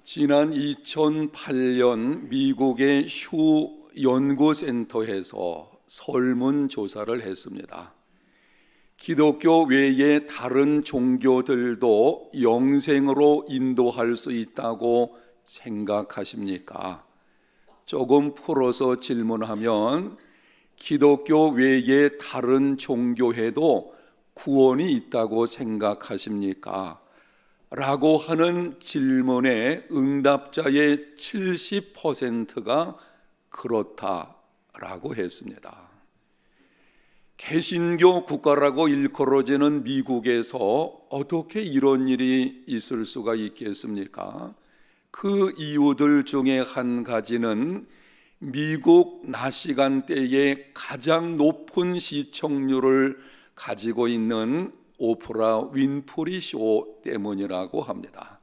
지난 2008년 미국의 휴 연구센터에서 설문조사를 했습니다. 기독교 외의 다른 종교들도 영생으로 인도할 수 있다고 생각하십니까? 조금 풀어서 질문하면 기독교 외의 다른 종교에도 구원이 있다고 생각하십니까? 라고 하는 질문에 응답자의 70%가 그렇다라고 했습니다. 개신교 국가라고 일컬어지는 미국에서 어떻게 이런 일이 있을 수가 있겠습니까? 그 이유들 중에 한 가지는 미국 낮 시간대에 가장 높은 시청률을 가지고 있는 오프라 윈프리 쇼 때문이라고 합니다.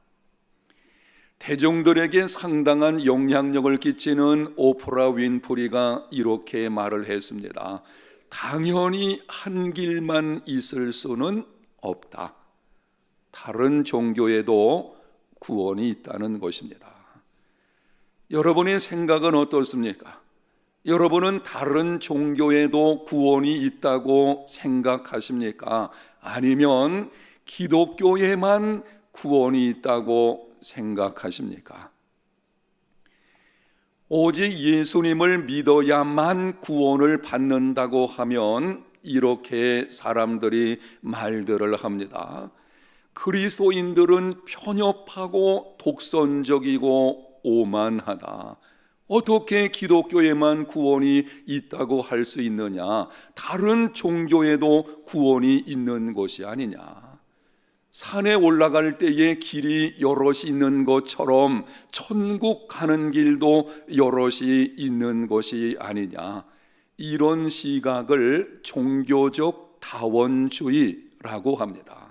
대중들에게 상당한 영향력을 끼치는 오프라 윈프리가 이렇게 말을 했습니다. 당연히 한 길만 있을 수는 없다. 다른 종교에도 구원이 있다는 것입니다. 여러분의 생각은 어떻습니까? 여러분은 다른 종교에도 구원이 있다고 생각하십니까? 아니면 기독교에만 구원이 있다고 생각하십니까? 오직 예수님을 믿어야만 구원을 받는다고 하면 이렇게 사람들이 말들을 합니다. 그리스도인들은 편협하고 독선적이고 오만하다. 어떻게 기독교에만 구원이 있다고 할 수 있느냐? 다른 종교에도 구원이 있는 것이 아니냐? 산에 올라갈 때에 길이 여럿이 있는 것처럼 천국 가는 길도 여럿이 있는 것이 아니냐? 이런 시각을 종교적 다원주의라고 합니다.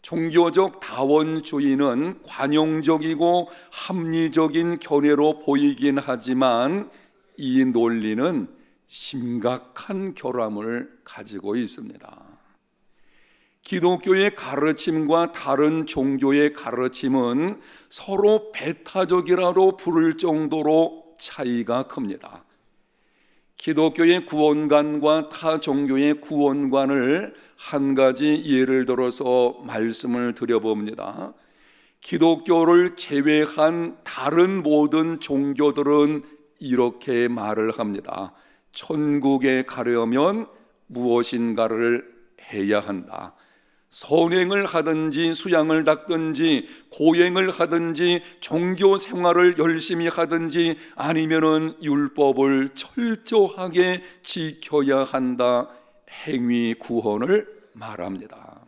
종교적 다원주의는 관용적이고 합리적인 견해로 보이긴 하지만 이 논리는 심각한 결함을 가지고 있습니다. 기독교의 가르침과 다른 종교의 가르침은 서로 배타적이라고 부를 정도로 차이가 큽니다. 기독교의 구원관과 타 종교의 구원관을 한 가지 예를 들어서 말씀을 드려봅니다. 기독교를 제외한 다른 모든 종교들은 이렇게 말을 합니다. 천국에 가려면 무엇인가를 해야 한다. 선행을 하든지 수양을 닦든지 고행을 하든지 종교 생활을 열심히 하든지 아니면은 율법을 철저하게 지켜야 한다. 행위 구원을 말합니다.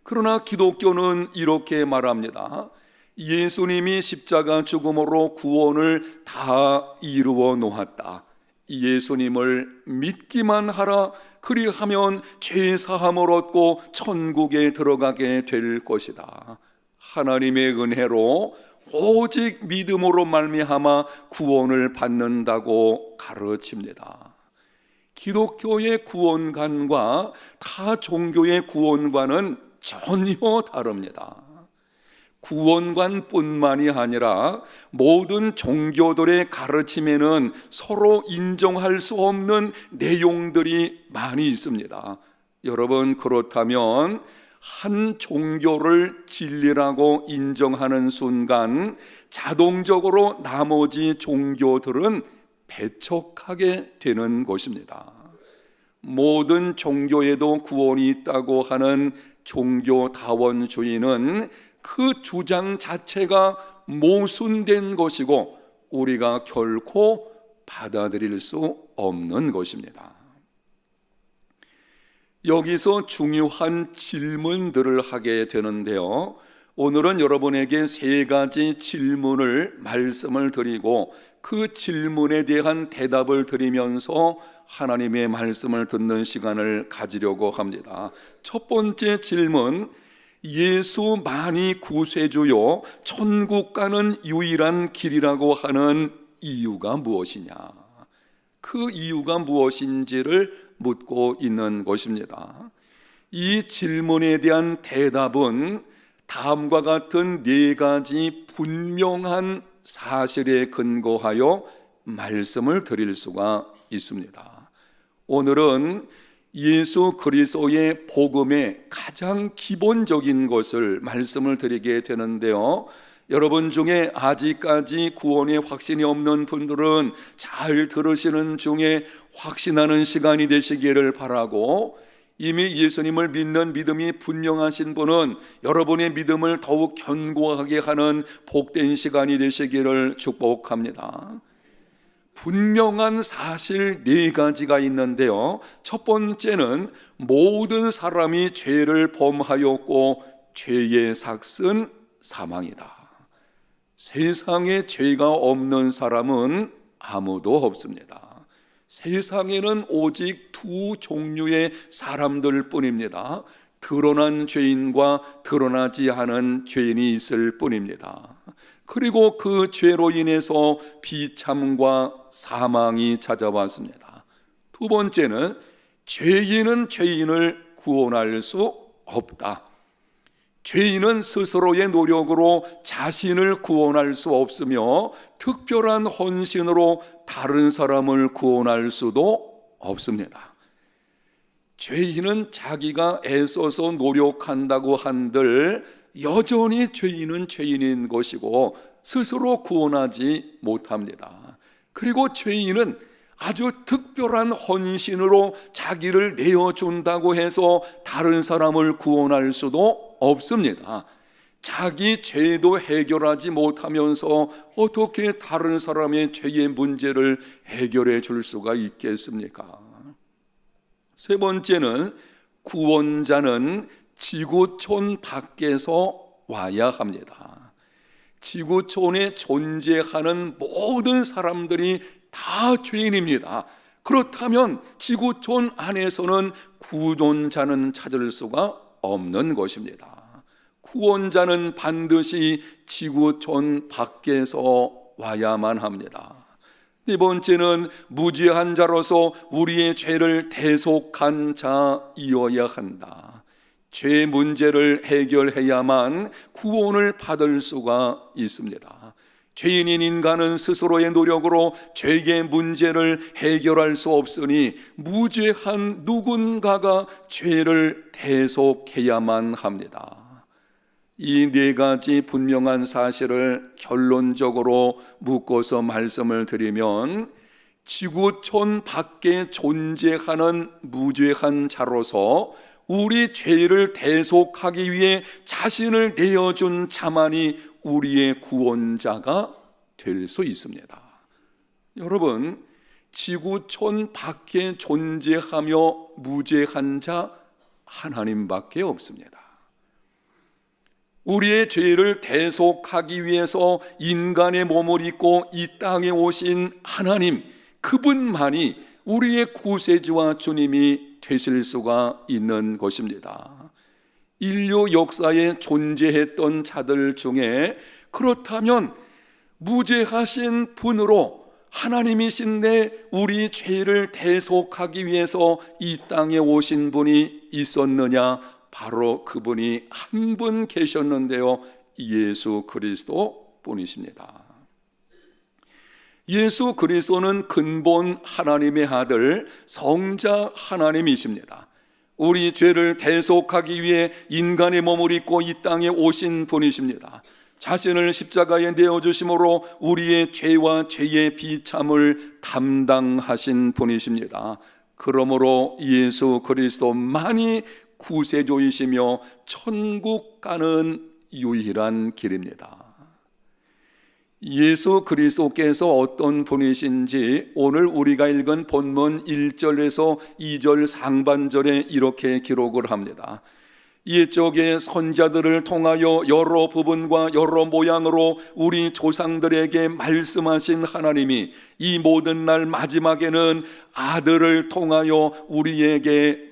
그러나 기독교는 이렇게 말합니다. 예수님이 십자가 죽음으로 구원을 다 이루어 놓았다. 예수님을 믿기만 하라. 그리하면 죄 사함을 얻고 천국에 들어가게 될 것이다. 하나님의 은혜로 오직 믿음으로 말미암아 구원을 받는다고 가르칩니다. 기독교의 구원관과 타 종교의 구원관은 전혀 다릅니다. 구원관뿐만이 아니라 모든 종교들의 가르침에는 서로 인정할 수 없는 내용들이 많이 있습니다. 여러분, 그렇다면 한 종교를 진리라고 인정하는 순간 자동적으로 나머지 종교들은 배척하게 되는 것입니다. 모든 종교에도 구원이 있다고 하는 종교다원주의는 그 주장 자체가 모순된 것이고 우리가 결코 받아들일 수 없는 것입니다. 여기서 중요한 질문들을 하게 되는데요. 오늘은 여러분에게 세 가지 질문을 말씀을 드리고 그 질문에 대한 대답을 드리면서 하나님의 말씀을 듣는 시간을 가지려고 합니다. 첫 번째 질문, 예수만이 구세주요 천국 가는 유일한 길이라고 하는 이유가 무엇이냐? 그 이유가 무엇인지를 묻고 있는 것입니다. 이 질문에 대한 대답은 다음과 같은 네 가지 분명한 사실에 근거하여 말씀을 드릴 수가 있습니다. 오늘은 예수 그리스도의 복음의 가장 기본적인 것을 말씀을 드리게 되는데요, 여러분 중에 아직까지 구원의 확신이 없는 분들은 잘 들으시는 중에 확신하는 시간이 되시기를 바라고, 이미 예수님을 믿는 믿음이 분명하신 분은 여러분의 믿음을 더욱 견고하게 하는 복된 시간이 되시기를 축복합니다. 분명한 사실 네 가지가 있는데요, 첫 번째는 모든 사람이 죄를 범하였고 죄의 삭은 사망이다. 세상에 죄가 없는 사람은 아무도 없습니다. 세상에는 오직 두 종류의 사람들 뿐입니다. 드러난 죄인과 드러나지 않은 죄인이 있을 뿐입니다. 그리고 그 죄로 인해서 비참과 사망이 찾아왔습니다. 두 번째는 죄인은 죄인을 구원할 수 없다. 죄인은 스스로의 노력으로 자신을 구원할 수 없으며 특별한 헌신으로 다른 사람을 구원할 수도 없습니다. 죄인은 자기가 애써서 노력한다고 한들 여전히 죄인은 죄인인 것이고 스스로 구원하지 못합니다. 그리고 죄인은 아주 특별한 헌신으로 자기를 내어준다고 해서 다른 사람을 구원할 수도 없습니다. 자기 죄도 해결하지 못하면서 어떻게 다른 사람의 죄의 문제를 해결해 줄 수가 있겠습니까? 세 번째는 구원자는 지구촌 밖에서 와야 합니다. 지구촌에 존재하는 모든 사람들이 다 죄인입니다. 그렇다면 지구촌 안에서는 구원자는 찾을 수가 없는 것입니다. 구원자는 반드시 지구촌 밖에서 와야만 합니다. 네 번째는 무죄한 자로서 우리의 죄를 대속한 자이어야 한다. 죄 문제를 해결해야만 구원을 받을 수가 있습니다. 죄인인 인간은 스스로의 노력으로 죄의 문제를 해결할 수 없으니 무죄한 누군가가 죄를 대속해야만 합니다. 이 네 가지 분명한 사실을 결론적으로 묶어서 말씀을 드리면, 지구촌 밖에 존재하는 무죄한 자로서 우리 죄를 대속하기 위해 자신을 내어준 자만이 우리의 구원자가 될 수 있습니다. 여러분, 지구촌 밖에 존재하며 무죄한 자 하나님밖에 없습니다. 우리의 죄를 대속하기 위해서 인간의 몸을 입고 이 땅에 오신 하나님, 그분만이 우리의 구세주와 주님이 되실 수가 있는 것입니다. 인류 역사에 존재했던 자들 중에 그렇다면 무죄하신 분으로 하나님이신데 우리 죄를 대속하기 위해서 이 땅에 오신 분이 있었느냐? 바로 그분이 한 분 계셨는데요, 예수 그리스도 뿐이십니다. 예수 그리스도는 근본 하나님의 아들, 성자 하나님이십니다. 우리 죄를 대속하기 위해 인간의 몸을 입고 이 땅에 오신 분이십니다. 자신을 십자가에 내어주심으로 우리의 죄와 죄의 비참을 담당하신 분이십니다. 그러므로 예수 그리스도만이 구세주이시며 천국 가는 유일한 길입니다. 예수 그리스도께서 어떤 분이신지 오늘 우리가 읽은 본문 1절에서 2절 상반절에 이렇게 기록을 합니다. 옛적의 선자들을 통하여 여러 부분과 여러 모양으로 우리 조상들에게 말씀하신 하나님이 이 모든 날 마지막에는 아들을 통하여 우리에게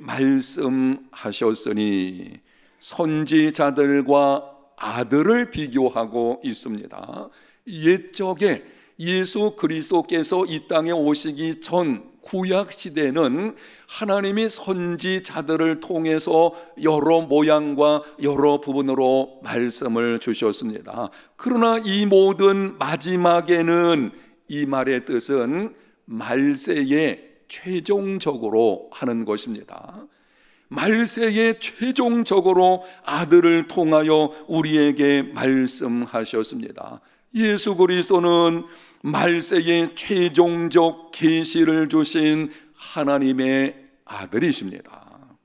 말씀하셨으니, 선지자들과 아들을 비교하고 있습니다. 옛적에 예수 그리스도께서 이 땅에 오시기 전 구약 시대는 하나님이 선지자들을 통해서 여러 모양과 여러 부분으로 말씀을 주셨습니다. 그러나 이 모든 마지막에는 이 말의 뜻은 말세에 최종적으로 하는 것입니다. 말세에 최종적으로 아들을 통하여 우리에게 말씀하셨습니다. 예수 그리스도는 말세에 최종적 계시를 주신 하나님의 아들이십니다.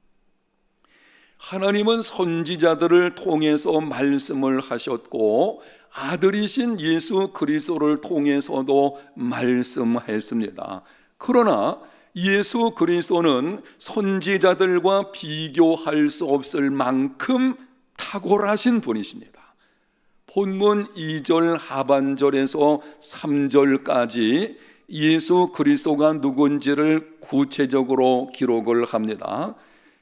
하나님은 선지자들을 통해서 말씀을 하셨고 아들이신 예수 그리스도를 통해서도 말씀했습니다. 그러나 예수 그리스도는 선지자들과 비교할 수 없을 만큼 탁월하신 분이십니다. 본문 2절 하반절에서 3절까지 예수 그리스도가 누군지를 구체적으로 기록을 합니다.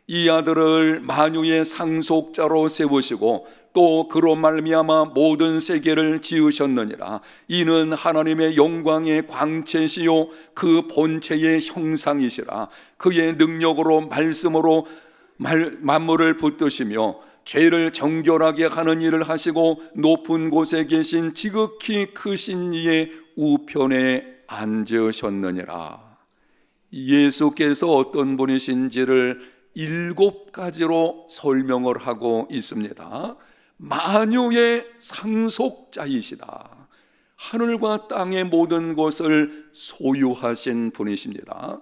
이 아들을 만유의 상속자로 세우시고 또 그로 말미암아 모든 세계를 지으셨느니라. 이는 하나님의 영광의 광채시요 그 본체의 형상이시라. 그의 능력으로 말씀으로 만물을 붙드시며 죄를 정결하게 하는 일을 하시고 높은 곳에 계신 지극히 크신 이의 우편에 앉으셨느니라. 예수께서 어떤 분이신지를 7가지로 설명을 하고 있습니다. 만유의 상속자이시다. 하늘과 땅의 모든 것을 소유하신 분이십니다.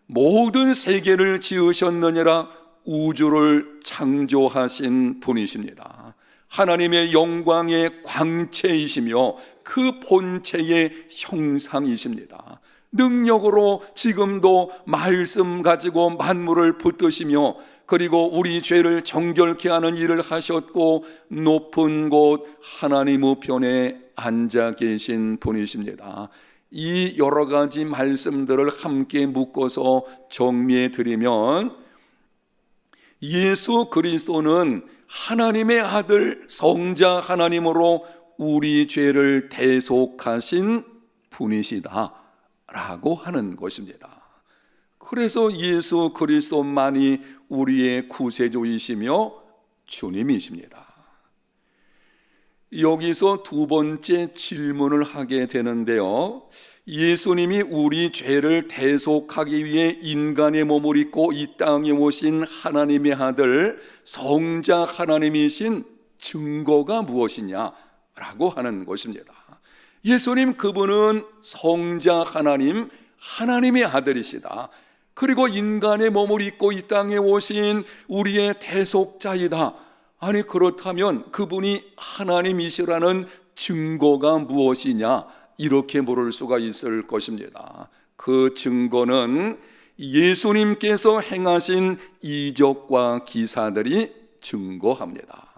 모든 세계를 지으셨느니라. 우주를 창조하신 분이십니다. 하나님의 영광의 광채이시며 그 본체의 형상이십니다. 능력으로 지금도 말씀 가지고 만물을 붙드시며 그리고 우리 죄를 정결케 하는 일을 하셨고 높은 곳 하나님 우편에 앉아 계신 분이십니다. 이 여러 가지 말씀들을 함께 묶어서 정리해 드리면 예수 그리스도는 하나님의 아들 성자 하나님으로 우리 죄를 대속하신 분이시다 라고 하는 것입니다. 그래서 예수 그리스도만이 우리의 구세주이시며 주님이십니다. 여기서 두 번째 질문을 하게 되는데요, 예수님이 우리 죄를 대속하기 위해 인간의 몸을 입고 이 땅에 오신 하나님의 아들 성자 하나님이신 증거가 무엇이냐라고 하는 것입니다. 예수님 그분은 성자 하나님, 하나님의 아들이시다. 그리고 인간의 몸을 입고 이 땅에 오신 우리의 대속자이다. 아니 그렇다면 그분이 하나님이시라는 증거가 무엇이냐? 이렇게 물을 수가 있을 것입니다. 그 증거는 예수님께서 행하신 이적과 기사들이 증거합니다.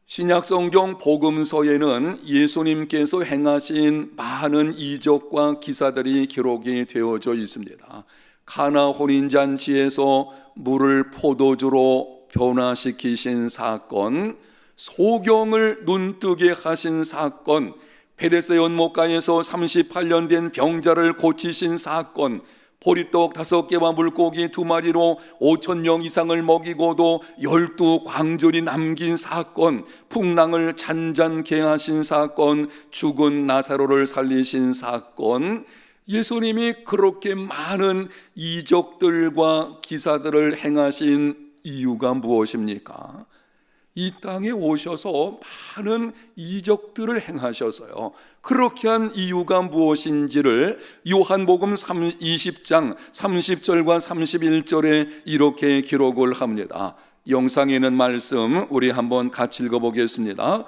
신약성경 복음서에는 예수님께서 행하신 많은 이적과 기사들이 기록이 되어져 있습니다. 가나 혼인잔치에서 물을 포도주로 변화시키신 사건, 소경을 눈뜨게 하신 사건, 베데스다 연못가에서 38년 된 병자를 고치신 사건, 보리떡 5개와 물고기 2마리로 5,000명 이상을 먹이고도 12광줄이 남긴 사건, 풍랑을 잔잔케 하신 사건, 죽은 나사로를 살리신 사건, 예수님이 그렇게 많은 이적들과 기사들을 행하신 이유가 무엇입니까? 이 땅에 오셔서 많은 이적들을 행하셔서요, 그렇게 한 이유가 무엇인지를 요한복음 20장 30절과 31절에 이렇게 기록을 합니다. 영상에 있는 말씀 우리 한번 같이 읽어보겠습니다.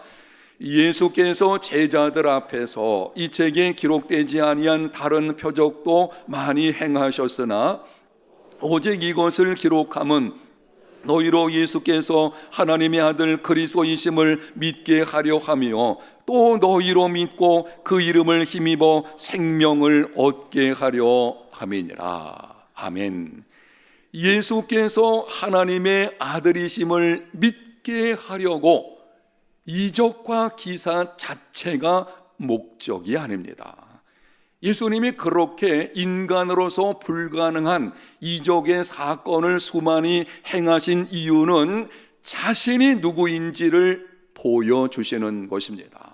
예수께서 제자들 앞에서 이 책에 기록되지 아니한 다른 표적도 많이 행하셨으나 오직 이것을 기록함은 너희로 예수께서 하나님의 아들 그리스도이심을 믿게 하려 하며 또 너희로 믿고 그 이름을 힘입어 생명을 얻게 하려 함이니라. 아멘. 예수께서 하나님의 아들이심을 믿게 하려고 이적과 기사 자체가 목적이 아닙니다. 예수님이 그렇게 인간으로서 불가능한 이적의 사건을 수많이 행하신 이유는 자신이 누구인지를 보여주시는 것입니다.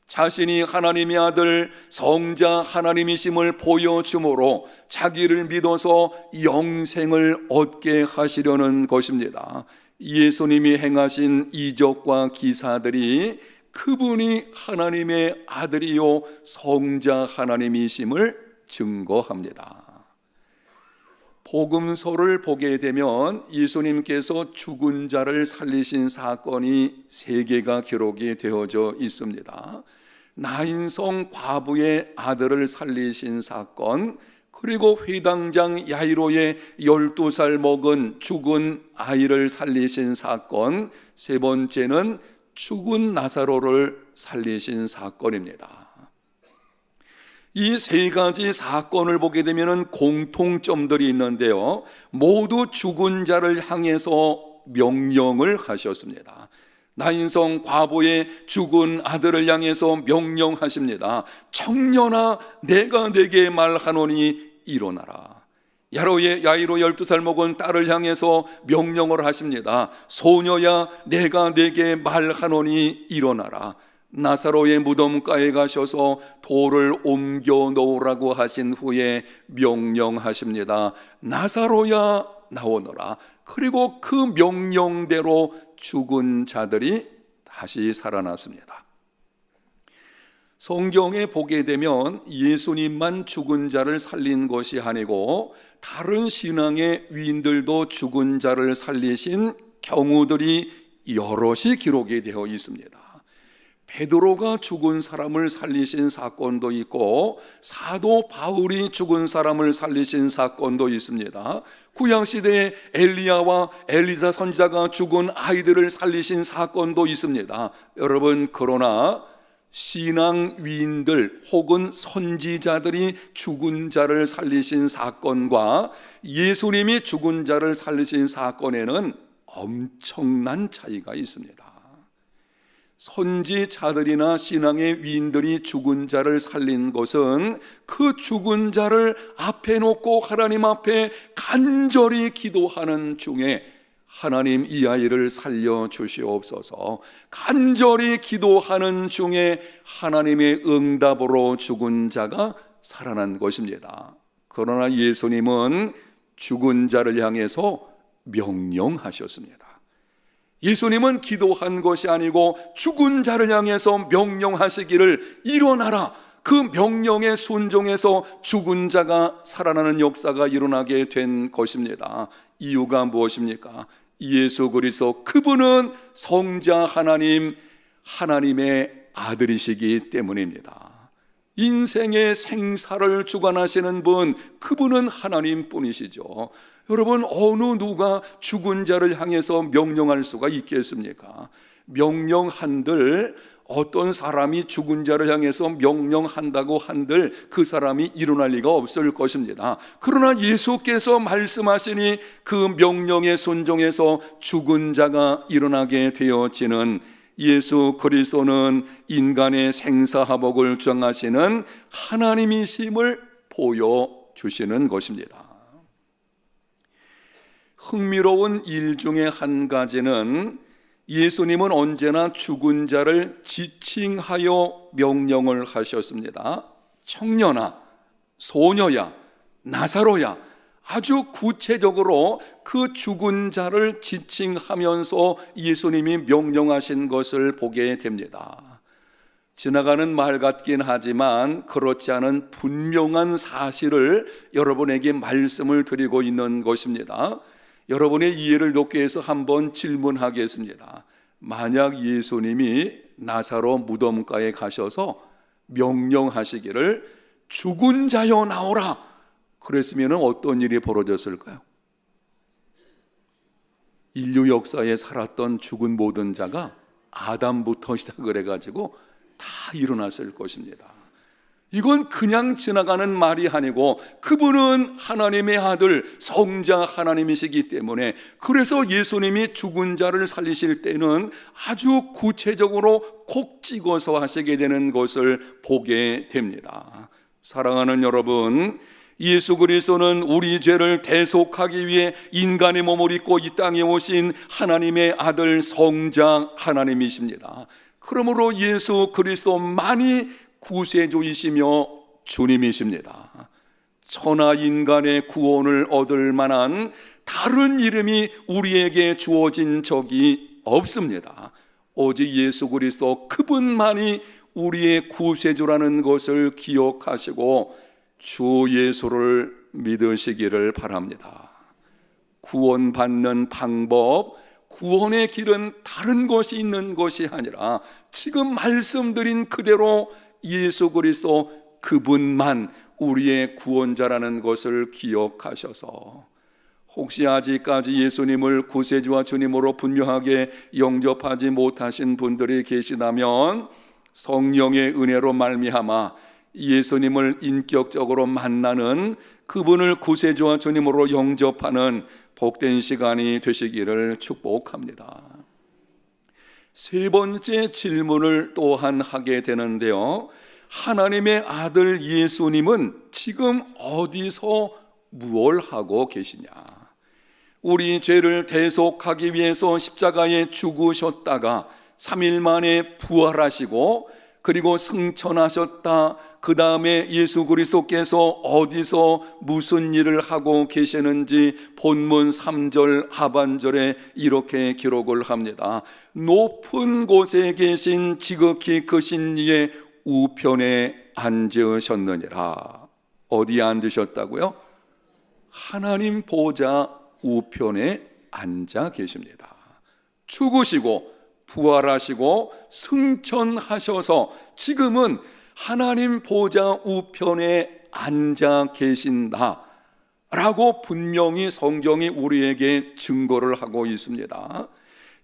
자신이 하나님의 아들 성자 하나님이심을 보여주므로 자기를 믿어서 영생을 얻게 하시려는 것입니다. 예수님이 행하신 이적과 기사들이 그분이 하나님의 아들이요 성자 하나님이심을 증거합니다. 복음서를 보게 되면 예수님께서 죽은 자를 살리신 사건이 3개가 기록이 되어져 있습니다. 나인성 과부의 아들을 살리신 사건, 그리고 회당장 야이로의 12살 먹은 죽은 아이를 살리신 사건, 3번째는 죽은 나사로를 살리신 사건입니다. 이 3가지 사건을 보게 되면 공통점들이 있는데요, 모두 죽은 자를 향해서 명령을 하셨습니다. 나인성 과부의 죽은 아들을 향해서 명령하십니다. 청년아, 내가 네게 말하노니 일어나라. 야이로 12살 먹은 딸을 향해서 명령을 하십니다. 소녀야, 내가 네게 말하노니 일어나라. 나사로의 무덤가에 가셔서 돌을 옮겨 놓으라고 하신 후에 명령하십니다. 나사로야, 나오너라. 그리고 그 명령대로 죽은 자들이 다시 살아났습니다. 성경에 보게 되면 예수님만 죽은 자를 살린 것이 아니고 다른 신앙의 위인들도 죽은 자를 살리신 경우들이 여럿이 기록이 되어 있습니다. 베드로가 죽은 사람을 살리신 사건도 있고 사도 바울이 죽은 사람을 살리신 사건도 있습니다. 구약시대에 엘리야와 엘리사 선지자가 죽은 아이들을 살리신 사건도 있습니다. 여러분, 그러나 신앙 위인들 혹은 선지자들이 죽은 자를 살리신 사건과 예수님이 죽은 자를 살리신 사건에는 엄청난 차이가 있습니다. 선지자들이나 신앙의 위인들이 죽은 자를 살린 것은 그 죽은 자를 앞에 놓고 하나님 앞에 간절히 기도하는 중에 하나님, 이 아이를 살려주시옵소서, 간절히 기도하는 중에 하나님의 응답으로 죽은 자가 살아난 것입니다. 그러나 예수님은 죽은 자를 향해서 명령하셨습니다. 예수님은 기도한 것이 아니고 죽은 자를 향해서 명령하시기를 일어나라. 그 명령에 순종해서 죽은 자가 살아나는 역사가 일어나게 된 것입니다. 이유가 무엇입니까? 예수 그리스도, 그분은 성자 하나님, 하나님의 아들이시기 때문입니다. 인생의 생사를 주관하시는 분, 그분은 하나님뿐이시죠. 여러분, 어느 누가 죽은 자를 향해서 명령할 수가 있겠습니까? 명령한들, 어떤 사람이 죽은 자를 향해서 명령한다고 한들 그 사람이 일어날 리가 없을 것입니다. 그러나 예수께서 말씀하시니 그 명령에 순종해서 죽은 자가 일어나게 되어지는, 예수 그리스도는 인간의 생사화복을 정하시는 하나님이심을 보여주시는 것입니다. 흥미로운 일 중에 한 가지는 예수님은 언제나 죽은 자를 지칭하여 명령을 하셨습니다. 청년아, 소녀야, 나사로야, 아주 구체적으로 그 죽은 자를 지칭하면서 예수님이 명령하신 것을 보게 됩니다. 지나가는 말 같긴 하지만 그렇지 않은 분명한 사실을 여러분에게 말씀을 드리고 있는 것입니다. 여러분의 이해를 돕기 위해서 한번 질문하겠습니다. 만약 예수님이 나사로 무덤가에 가셔서 명령하시기를 죽은 자여 나오라 그랬으면 어떤 일이 벌어졌을까요? 인류 역사에 살았던 죽은 모든 자가 아담부터 시작을 해가지고 다 일어났을 것입니다. 이건 그냥 지나가는 말이 아니고 그분은 하나님의 아들, 성자 하나님이시기 때문에, 그래서 예수님이 죽은 자를 살리실 때는 아주 구체적으로 콕 찍어서 하시게 되는 것을 보게 됩니다. 사랑하는 여러분, 예수 그리스도는 우리 죄를 대속하기 위해 인간의 몸을 입고 이 땅에 오신 하나님의 아들 성자 하나님이십니다. 그러므로 예수 그리스도만이 구세주이시며 주님이십니다. 천하 인간의 구원을 얻을 만한 다른 이름이 우리에게 주어진 적이 없습니다. 오직 예수 그리스도 그분만이 우리의 구세주라는 것을 기억하시고 주 예수를 믿으시기를 바랍니다. 구원받는 방법, 구원의 길은 다른 것이 있는 것이 아니라 지금 말씀드린 그대로 예수 그리스도 그분만 우리의 구원자라는 것을 기억하셔서 혹시 아직까지 예수님을 구세주와 주님으로 분명하게 영접하지 못하신 분들이 계시다면 성령의 은혜로 말미암아 예수님을 인격적으로 만나는, 그분을 구세주와 주님으로 영접하는 복된 시간이 되시기를 축복합니다. 세 번째 질문을 또한 하게 되는데요, 하나님의 아들 예수님은 지금 어디서 무엇을 하고 계시냐? 우리 죄를 대속하기 위해서 십자가에 죽으셨다가 3일 만에 부활하시고 그리고 승천하셨다. 그 다음에 예수 그리스도께서 어디서 무슨 일을 하고 계시는지 본문 3절 하반절에 이렇게 기록을 합니다. 높은 곳에 계신 지극히 크신 이의 우편에 앉으셨느니라. 어디에 앉으셨다고요? 하나님 보좌 우편에 앉아 계십니다. 죽으시고 부활하시고 승천하셔서 지금은 하나님 보좌 우편에 앉아 계신다 라고 분명히 성경이 우리에게 증거를 하고 있습니다.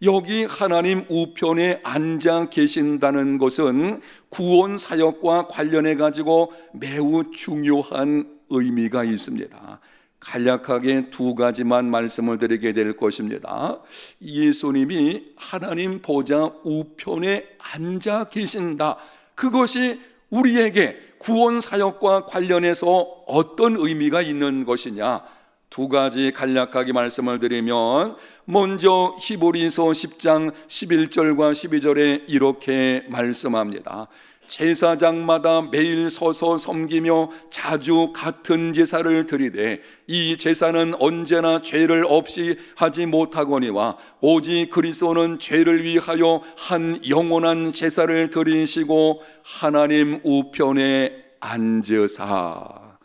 여기 하나님 우편에 앉아 계신다는 것은 구원 사역과 관련해 가지고 매우 중요한 의미가 있습니다. 간략하게 두 가지만 말씀을 드리게 될 것입니다. 예수님이 하나님 보좌 우편에 앉아 계신다, 그것이 우리에게 구원 사역과 관련해서 어떤 의미가 있는 것이냐, 두 가지 간략하게 말씀을 드리면, 먼저 히브리서 10장 11절과 12절에 이렇게 말씀합니다. 제사장마다 매일 서서 섬기며 자주 같은 제사를 드리되 이 제사는 언제나 죄를 없이 하지 못하거니와 오직 그리스도는 죄를 위하여 한 영원한 제사를 드리시고 하나님 우편에 앉으사.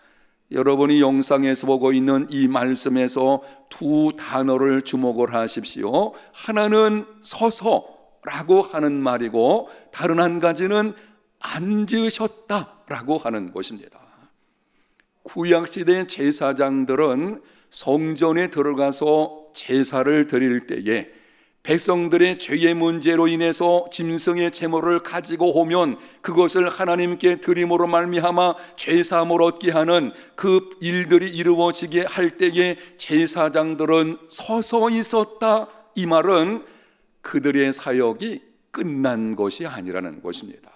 여러분이 영상에서 보고 있는 이 말씀에서 두 단어를 주목을 하십시오. 하나는 서서라고 하는 말이고 다른 한 가지는 앉으셨다라고 하는 것입니다. 구약시대 제사장들은 성전에 들어가서 제사를 드릴 때에 백성들의 죄의 문제로 인해서 짐승의 제물을 가지고 오면 그것을 하나님께 드림으로 말미암아 죄사함을 얻게 하는 그 일들이 이루어지게 할 때에 제사장들은 서서 있었다. 이 말은 그들의 사역이 끝난 것이 아니라는 것입니다.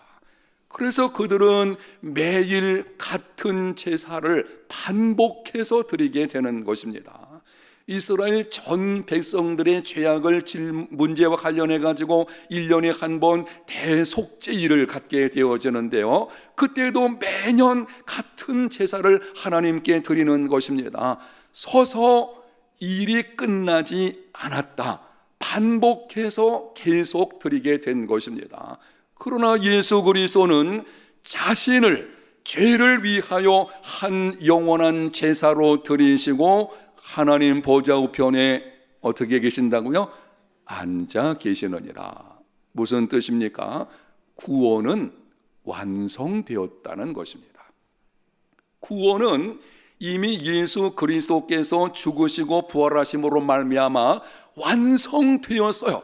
그래서 그들은 매일 같은 제사를 반복해서 드리게 되는 것입니다. 이스라엘 전 백성들의 죄악을 문제와 관련해 가지고 1년에 한 번 대속제일을 갖게 되어지는데요, 그때도 매년 같은 제사를 하나님께 드리는 것입니다. 서서 일이 끝나지 않았다. 반복해서 계속 드리게 된 것입니다. 그러나 예수 그리스도는 자신을 죄를 위하여 한 영원한 제사로 드리시고 하나님 보좌 우편에 어떻게 계신다고요? 앉아 계시느니라. 무슨 뜻입니까? 구원은 완성되었다는 것입니다. 구원은 이미 예수 그리스도께서 죽으시고 부활하심으로 말미암아 완성되었어요.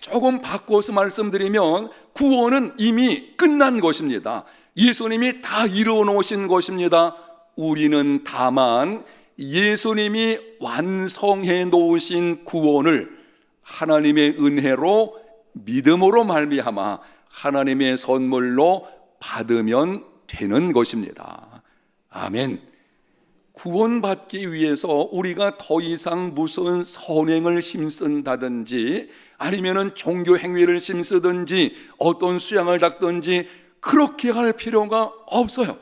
조금 바꿔서 말씀드리면 구원은 이미 끝난 것입니다. 예수님이 다 이루어 놓으신 것입니다. 우리는 다만 예수님이 완성해 놓으신 구원을 하나님의 은혜로 믿음으로 말미암아 하나님의 선물로 받으면 되는 것입니다. 아멘. 구원받기 위해서 우리가 더 이상 무슨 선행을 힘쓴다든지 아니면은 종교 행위를 힘쓰든지 어떤 수양을 닦든지 그렇게 할 필요가 없어요.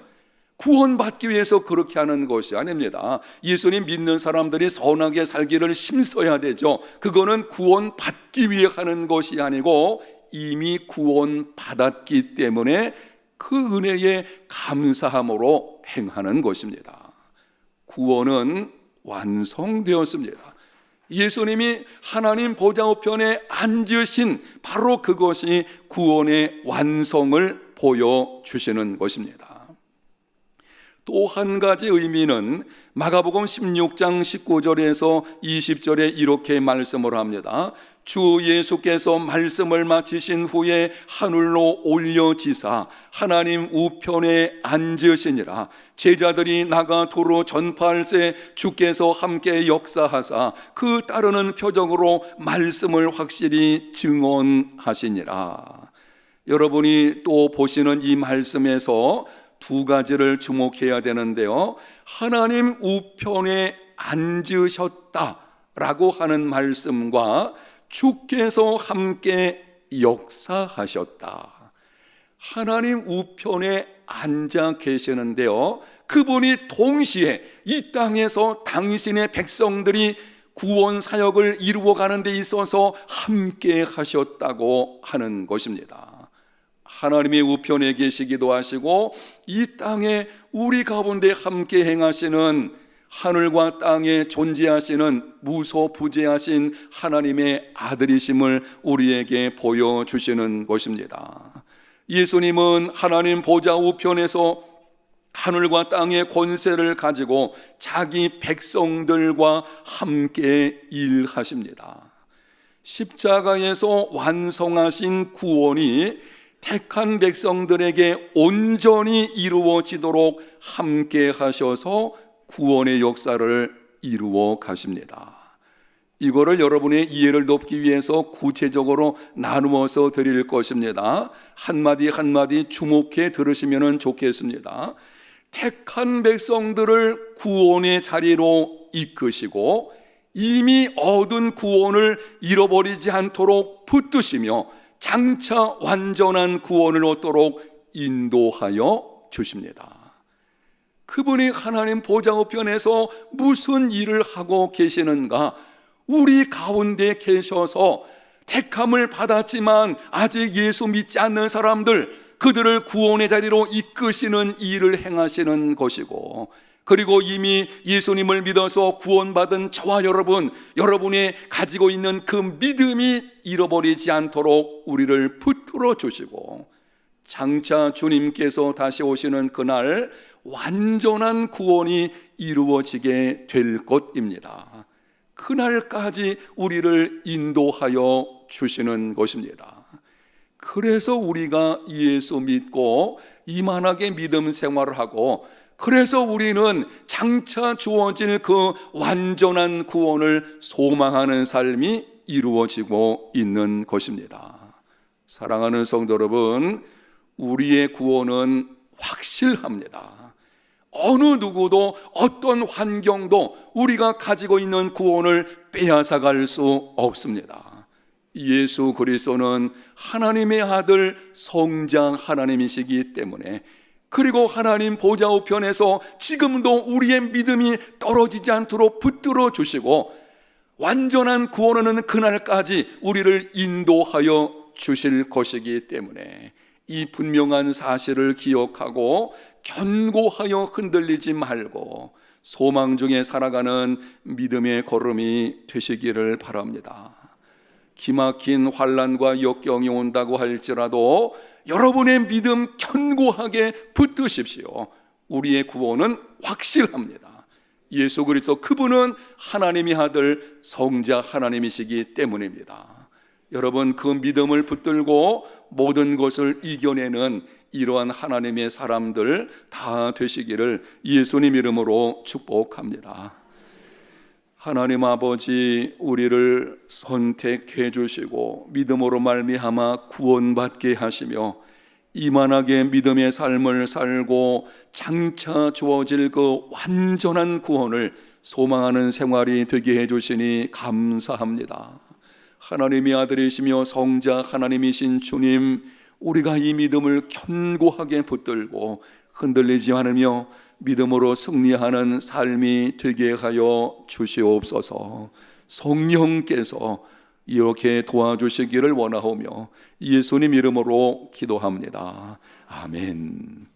구원받기 위해서 그렇게 하는 것이 아닙니다. 예수님 믿는 사람들이 선하게 살기를 힘써야 되죠. 그거는 구원받기 위해 하는 것이 아니고 이미 구원받았기 때문에 그 은혜에 감사함으로 행하는 것입니다. 구원은 완성되었습니다. 예수님이 하나님 보좌 우편에 앉으신 바로 그것이 구원의 완성을 보여주시는 것입니다. 또 한 가지 의미는 마가복음 16장 19절에서 20절에 이렇게 말씀을 합니다. 주 예수께서 말씀을 마치신 후에 하늘로 올려지사 하나님 우편에 앉으시니라. 제자들이 나가 도로 전파할새 주께서 함께 역사하사 그 따르는 표적으로 말씀을 확실히 증언하시니라. 여러분이 또 보시는 이 말씀에서 두 가지를 주목해야 되는데요. 하나님 우편에 앉으셨다라고 하는 말씀과 주께서 함께 역사하셨다. 하나님 우편에 앉아 계시는데요. 그분이 동시에 이 땅에서 당신의 백성들이 구원 사역을 이루어가는 데 있어서 함께 하셨다고 하는 것입니다. 하나님의 우편에 계시기도 하시고 이 땅에 우리 가운데 함께 행하시는 하늘과 땅에 존재하시는 무소부재하신 하나님의 아들이심을 우리에게 보여주시는 것입니다. 예수님은 하나님 보좌 우편에서 하늘과 땅의 권세를 가지고 자기 백성들과 함께 일하십니다. 십자가에서 완성하신 구원이 택한 백성들에게 온전히 이루어지도록 함께 하셔서 구원의 역사를 이루어 가십니다. 이거를 여러분의 이해를 돕기 위해서 구체적으로 나누어서 드릴 것입니다. 한마디 한마디 주목해 들으시면 좋겠습니다. 택한 백성들을 구원의 자리로 이끄시고 이미 얻은 구원을 잃어버리지 않도록 붙드시며 장차 완전한 구원을 얻도록 인도하여 주십니다. 그분이 하나님 보좌 우편에서 무슨 일을 하고 계시는가? 우리 가운데 계셔서 택함을 받았지만 아직 예수 믿지 않는 사람들, 그들을 구원의 자리로 이끄시는 일을 행하시는 것이고, 그리고 이미 예수님을 믿어서 구원받은 저와 여러분, 여러분이 가지고 있는 그 믿음이 잃어버리지 않도록 우리를 붙들어 주시고, 장차 주님께서 다시 오시는 그날 완전한 구원이 이루어지게 될 것입니다. 그날까지 우리를 인도하여 주시는 것입니다. 그래서 우리가 예수 믿고 이만하게 믿음 생활을 하고, 그래서 우리는 장차 주어질 그 완전한 구원을 소망하는 삶이 이루어지고 있는 것입니다. 사랑하는 성도 여러분, 우리의 구원은 확실합니다. 어느 누구도 어떤 환경도 우리가 가지고 있는 구원을 빼앗아갈 수 없습니다. 예수 그리스도는 하나님의 아들 성자 하나님이시기 때문에, 그리고 하나님 보좌 우편에서 지금도 우리의 믿음이 떨어지지 않도록 붙들어 주시고 완전한 구원은 그날까지 우리를 인도하여 주실 것이기 때문에 이 분명한 사실을 기억하고 견고하여 흔들리지 말고 소망 중에 살아가는 믿음의 걸음이 되시기를 바랍니다. 기막힌 환난과 역경이 온다고 할지라도 여러분의 믿음 견고하게 붙드십시오. 우리의 구원은 확실합니다. 예수 그리스도 그분은 하나님의 아들 성자 하나님이시기 때문입니다. 여러분 그 믿음을 붙들고 모든 것을 이겨내는 이러한 하나님의 사람들 다 되시기를 예수님 이름으로 축복합니다. 하나님 아버지, 우리를 선택해 주시고 믿음으로 말미암아 구원받게 하시며 이만하게 믿음의 삶을 살고 장차 주어질 그 완전한 구원을 소망하는 생활이 되게 해주시니 감사합니다. 하나님의 아들이시며 성자 하나님이신 주님, 우리가 이 믿음을 견고하게 붙들고 흔들리지 않으며 믿음으로 승리하는 삶이 되게 하여 주시옵소서. 성령께서 이렇게 도와주시기를 원하오며 예수님 이름으로 기도합니다. 아멘.